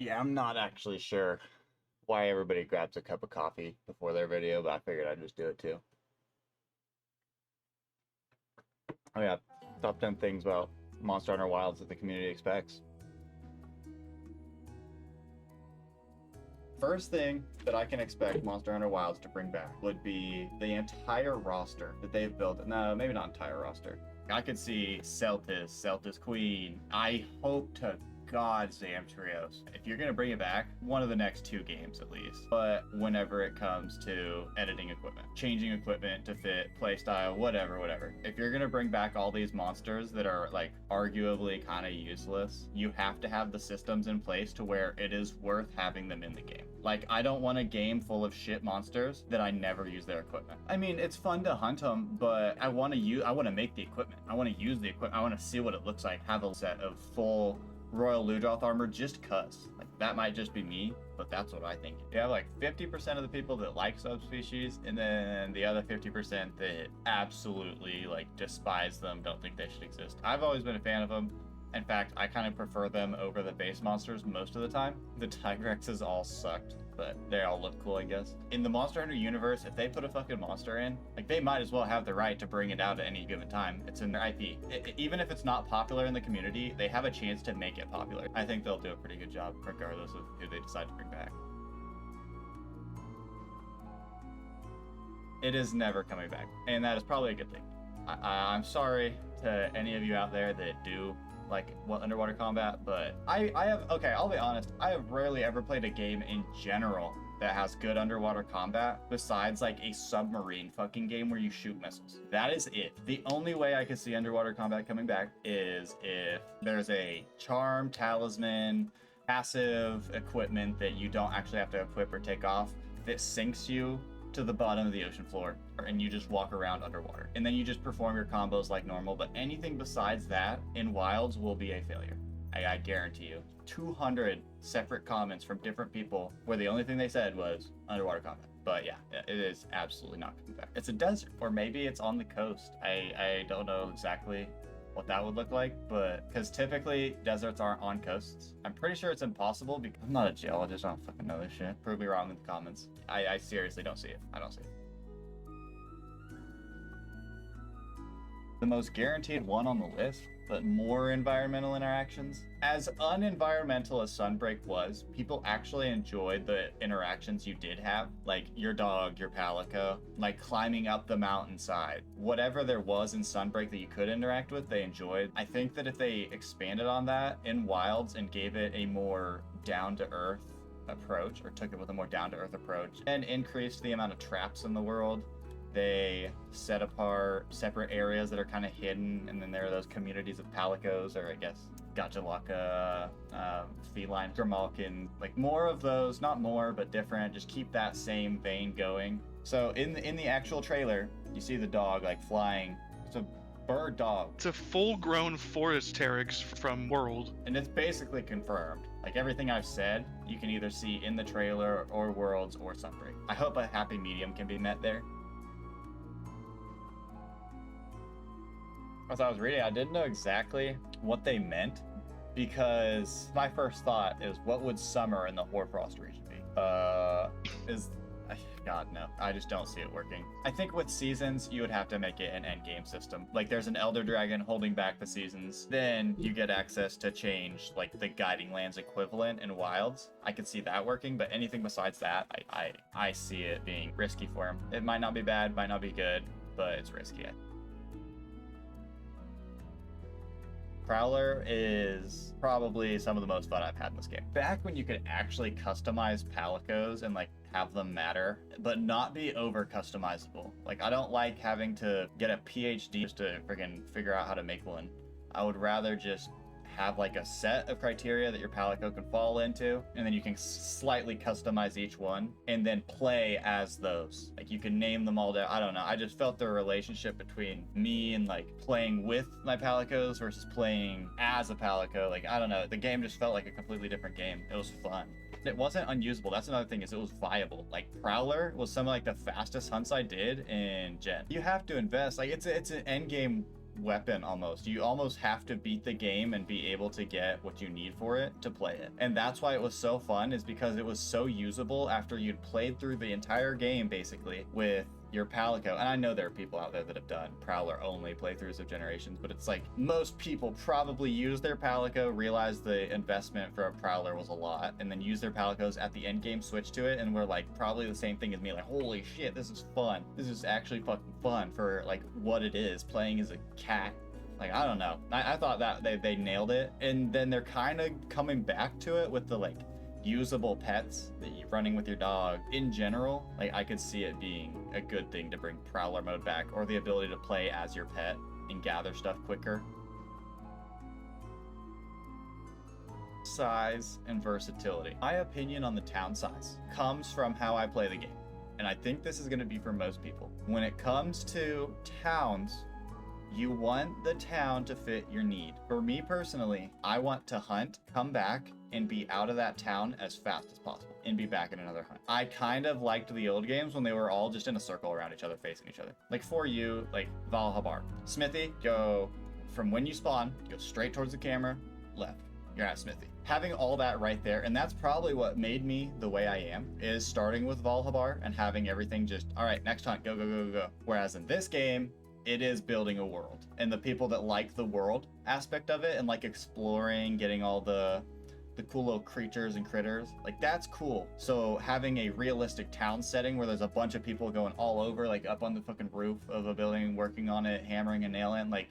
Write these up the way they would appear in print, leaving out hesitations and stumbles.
Yeah, I'm not actually sure why everybody grabs a cup of coffee before their video, but I figured I'd just do it too. Oh yeah, top 10 things about Monster Hunter Wilds that the community expects. First thing that I can expect Monster Hunter Wilds to bring back would be the entire roster that they've built. No, maybe not entire roster. I could see Celtis Queen. I hope to God Zamtrios. If you're gonna bring it back, one of the next 2 games at least. But whenever it comes to editing equipment, changing equipment to fit playstyle, whatever. If you're gonna bring back all these monsters that are like arguably kind of useless, you have to have the systems in place to where it is worth having them in the game. Like, I don't want a game full of shit monsters that I never use their equipment. I mean, it's fun to hunt them, but I want to make the equipment. I want to use the equipment. I want to see what it looks like. Have a set of full Royal Ludroth armor just cuz. Like, that might just be me, but that's what I think. You have like 50% of the people that like subspecies, and then the other 50% that absolutely like despise them, don't think they should exist. I've always been a fan of them. In fact, I kind of prefer them over the base monsters most of the time. The Tigrexes all sucked, but they all look cool, I guess. In the Monster Hunter universe, if they put a fucking monster in, like, they might as well have the right to bring it out at any given time. It's in their IP. Even if it's not popular in the community, they have a chance to make it popular. I think they'll do a pretty good job, regardless of who they decide to bring back. It is never coming back, and that is probably a good thing. I'm sorry to any of you out there that do like underwater combat, but I'll be honest, I have rarely ever played a game in general that has good underwater combat besides like a submarine fucking game where you shoot missiles. That is it. The only way I could see underwater combat coming back is if there's a charm, talisman, passive equipment that you don't actually have to equip or take off that sinks you to the bottom of the ocean floor, and you just walk around underwater. And then you just perform your combos like normal, but anything besides that in Wilds will be a failure. I guarantee you. 200 separate comments from different people where the only thing they said was underwater combat. But yeah, it is absolutely not coming back. It's a desert, or maybe it's on the coast. I don't know exactly what that would look like, but because typically deserts aren't on coasts. I'm pretty sure it's impossible because I'm not a geologist. I don't fucking know this shit. Prove me wrong in the comments. I seriously don't see it. I don't see it. The most guaranteed one on the list, but more environmental interactions. As unenvironmental as Sunbreak was, people actually enjoyed the interactions you did have, like your dog, your palico, like climbing up the mountainside. Whatever there was in Sunbreak that you could interact with, they enjoyed. I think that if they expanded on that in Wilds and gave it a more down-to-earth approach, or took it with a more down-to-earth approach, and increased the amount of traps in the world, they set apart separate areas that are kind of hidden, and then there are those communities of palicos, or I guess Gajalaka, feline, Grimalkin, like more of those, not more, but different. Just keep that same vein going. So in the actual trailer, you see the dog like flying. It's a bird dog. It's a full-grown forest Teryx from World. And it's basically confirmed. Like everything I've said, you can either see in the trailer or Worlds or Sunbreak. I hope a happy medium can be met there. As I was reading, I didn't know exactly what they meant, because my first thought is, what would summer in the Hoarfrost region be? God, no. I just don't see it working. I think with seasons, you would have to make it an endgame system. Like, there's an Elder Dragon holding back the seasons. Then you get access to change, like, the Guiding Lands equivalent in Wilds. I could see that working, but anything besides that, I see it being risky for him. It might not be bad, might not be good, but it's risky. Prowler is probably some of the most fun I've had in this game. Back when you could actually customize palicos and like have them matter, but not be over customizable. Like, I don't like having to get a PhD just to freaking figure out how to make one. I would rather just have like a set of criteria that your palico can fall into, and then you can slightly customize each one and then play as those. Like, you can name them all down. I don't know. I just felt the relationship between me and like playing with my palicos versus playing as a palico. Like, I don't know. The game just felt like a completely different game. It was fun. It wasn't unusable. That's another thing, is it was viable. Like, Prowler was some of like the fastest hunts I did in Gen. You have to invest. Like, it's an end game weapon almost. You almost have to beat the game and be able to get what you need for it to play it. And that's why it was so fun, is because it was so usable after you'd played through the entire game basically with your Palico. And I know there are people out there that have done Prowler only playthroughs of Generations, but it's like most people probably use their Palico, realize the investment for a Prowler was a lot, and then use their Palicos at the end game, switch to it, and we're like probably the same thing as me, like, holy shit, this is fun. This is actually fucking fun for like what it is, playing as a cat. Like, I don't know. I thought that they nailed it. And then they're kind of coming back to it with the like usable pets that you're running with your dog. In general, like, I could see it being a good thing to bring Prowler mode back, or the ability to play as your pet and gather stuff quicker. Size and versatility. My opinion on the town size comes from how I play the game, and I think this is going to be for most people. When it comes to towns, you want the town to fit your need. For me personally, I want to hunt, come back, and be out of that town as fast as possible, and be back in another hunt. I kind of liked the old games when they were all just in a circle around each other, facing each other. Like for you, like Valhabar. Smithy, go from when you spawn, go straight towards the camera, left. You're at Smithy. Having all that right there, and that's probably what made me the way I am, is starting with Valhabar and having everything just, all right, next hunt, go, go, go, go, go. Whereas in this game, it is building a world. And the people that like the world aspect of it and like exploring, getting all the cool little creatures and critters, like that's cool. So having a realistic town setting where there's a bunch of people going all over, like up on the fucking roof of a building, working on it, hammering and nailing, like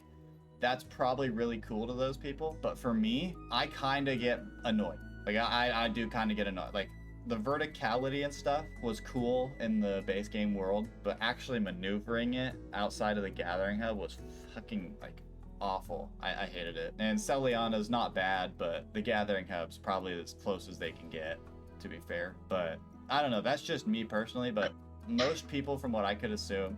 that's probably really cool to those people. But for me, I kind of get annoyed. Like I do kind of get annoyed. Like the verticality and stuff was cool in the base game world, but actually maneuvering it outside of the gathering hub was fucking like awful. I hated it. And Celiana's not bad, but the gathering hub's probably as close as they can get, to be fair. But I don't know, that's just me personally, but most people, from what I could assume,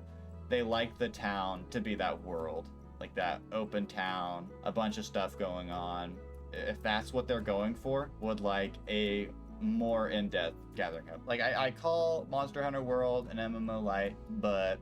they like the town to be that world, like that open town, a bunch of stuff going on. If that's what they're going for, would like a more in-depth gathering hub. Like I call Monster Hunter World an MMO light, but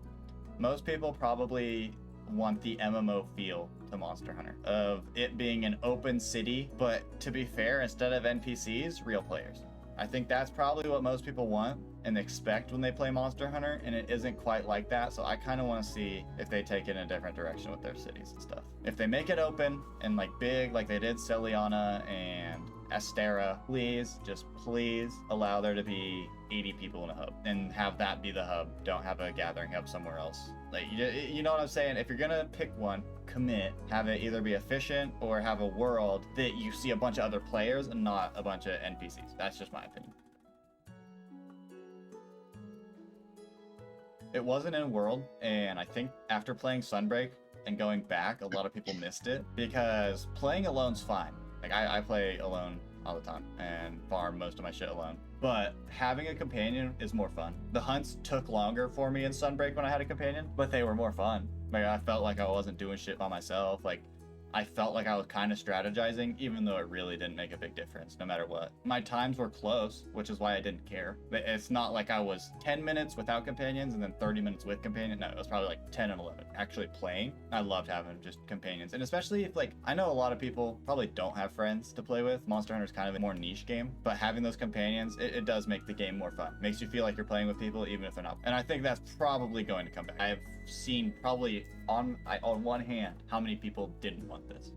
most people probably want the MMO feel to Monster Hunter, of it being an open city, but to be fair, instead of NPCs, real players. I think that's probably what most people want and expect when they play Monster Hunter, and it isn't quite like that. So I kind of want to see if they take it in a different direction with their cities and stuff. If they make it open and like big, like they did Celiana and Astera, please, just please allow there to be 80 people in a hub and have that be the hub. Don't have a gathering hub somewhere else. Like, you know what I'm saying? If you're gonna pick one, commit. Have it either be efficient or have a world that you see a bunch of other players and not a bunch of NPCs. That's just my opinion. It wasn't in World, and I think after playing Sunbreak and going back, a lot of people missed it, because playing alone's fine. Like I play alone all the time and farm most of my shit alone. But having a companion is more fun. The hunts took longer for me in Sunbreak when I had a companion, but they were more fun. Like I felt like I wasn't doing shit by myself. Like I felt like I was kind of strategizing, even though it really didn't make a big difference, no matter what. My times were close, which is why I didn't care. It's not like I was 10 minutes without companions and then 30 minutes with companion. No, it was probably like 10 and 11. Actually playing, I loved having just companions. And especially if, like, I know a lot of people probably don't have friends to play with. Monster Hunter is kind of a more niche game, but having those companions, it does make the game more fun. Makes you feel like you're playing with people, even if they're not. And I think that's probably going to come back. I've seen probably on one hand how many people didn't want this.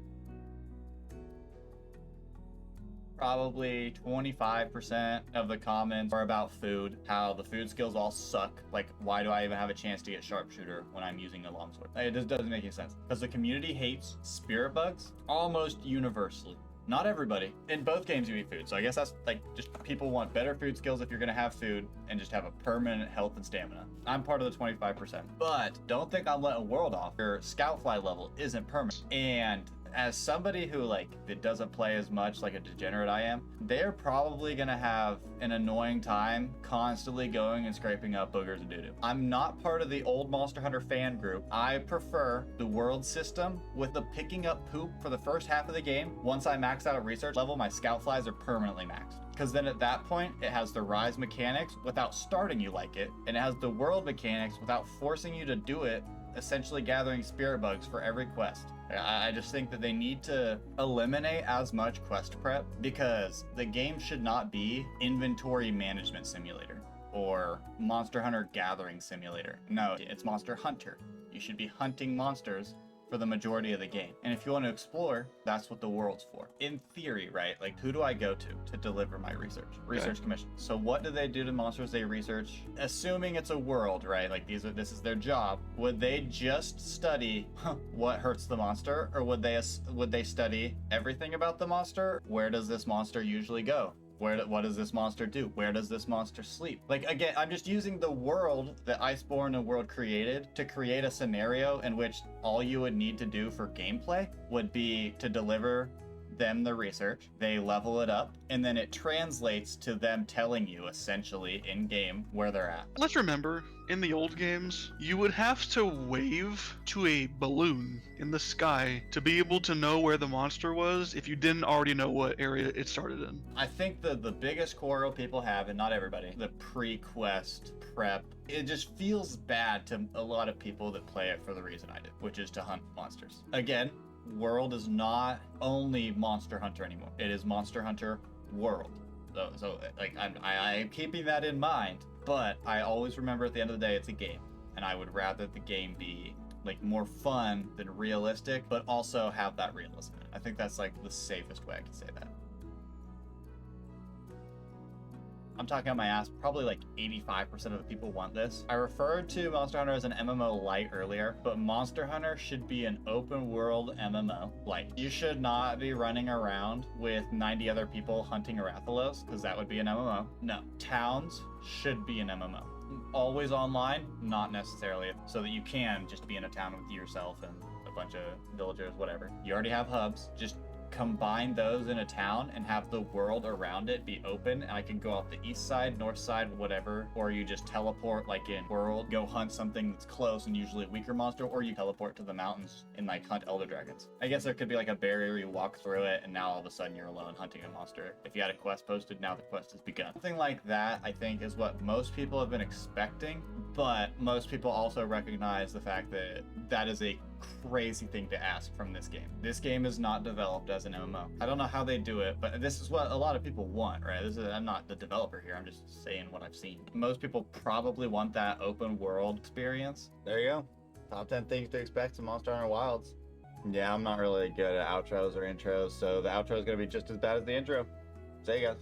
Probably 25% of the comments are about food, how the food skills all suck. Like, why do I even have a chance to get sharpshooter when I'm using a longsword? Like, it just doesn't make any sense. Because the community hates spirit bugs almost universally. Not everybody. In both games you eat food, so I guess that's like, just people want better food skills if you're gonna have food and just have a permanent health and stamina. I'm part of the 25%. But don't think I'm letting World off. Your scout fly level isn't permanent. And as somebody who, like, it doesn't play as much like a degenerate I am, they're probably gonna have an annoying time constantly going and scraping up boogers and doo-doo. I'm not part of the old Monster Hunter fan group. I prefer the world system with the picking up poop for the first half of the game. Once I max out at research level, my scout flies are permanently maxed. Because then at that point, it has the rise mechanics without starting you like it, and it has the world mechanics without forcing you to do it essentially gathering spirit bugs for every quest. I just think that they need to eliminate as much quest prep, because the game should not be inventory management simulator or Monster Hunter gathering simulator. No, it's Monster Hunter. You should be hunting monsters for the majority of the game. And if you want to explore, that's what the world's for. In theory, right? Like, who do I go to deliver my research? Research commission. So what do they do to monsters they research? Assuming it's a world, right? Like, this is their job. Would they just study what hurts the monster, or would they study everything about the monster? Where does this monster usually go? What does this monster do? Where does this monster sleep? Like, again, I'm just using the world that Iceborne and World created to create a scenario in which all you would need to do for gameplay would be to deliver them the research, they level it up, and then it translates to them telling you essentially in game where they're at. Let's remember, in the old games, you would have to wave to a balloon in the sky to be able to know where the monster was if you didn't already know what area it started in. I think the biggest quarrel people have, and not everybody, the pre-quest prep, it just feels bad to a lot of people that play it for the reason I do, which is to hunt monsters. Again, World is not only Monster Hunter anymore. It is Monster Hunter World. So like I'm keeping that in mind, but I always remember at the end of the day it's a game, and I would rather the game be like more fun than realistic, but also have that realism in it. I think that's like the safest way I can say that. I'm talking on my ass, probably like 85% of the people want this. I referred to Monster Hunter as an MMO light earlier, but Monster Hunter should be an open world MMO light. You should not be running around with 90 other people hunting Arathalos, because that would be an MMO. No, towns should be an MMO. Always online, not necessarily, so that you can just be in a town with yourself and a bunch of villagers, whatever. You already have hubs, just combine those in a town and have the world around it be open, and I can go off the east side, north side, whatever, or you just teleport like in World, go hunt something that's close and usually a weaker monster, or you teleport to the mountains and like hunt elder dragons. I guess there could be like a barrier, you walk through it, and now all of a sudden you're alone hunting a monster. If you had a quest posted, now the quest has begun. Something like that, I think, is what most people have been expecting, but most people also recognize the fact that that is a crazy thing to ask from this game. This game is not developed as an MMO. I don't know how they do it, but this is what a lot of people want, right? I'm not the developer here, I'm just saying what I've seen. Most people probably want that open world experience. There you go. Top 10 things to expect in Monster Hunter Wilds. Yeah, I'm not really good at outros or intros, so the outro is going to be just as bad as the intro. See you guys.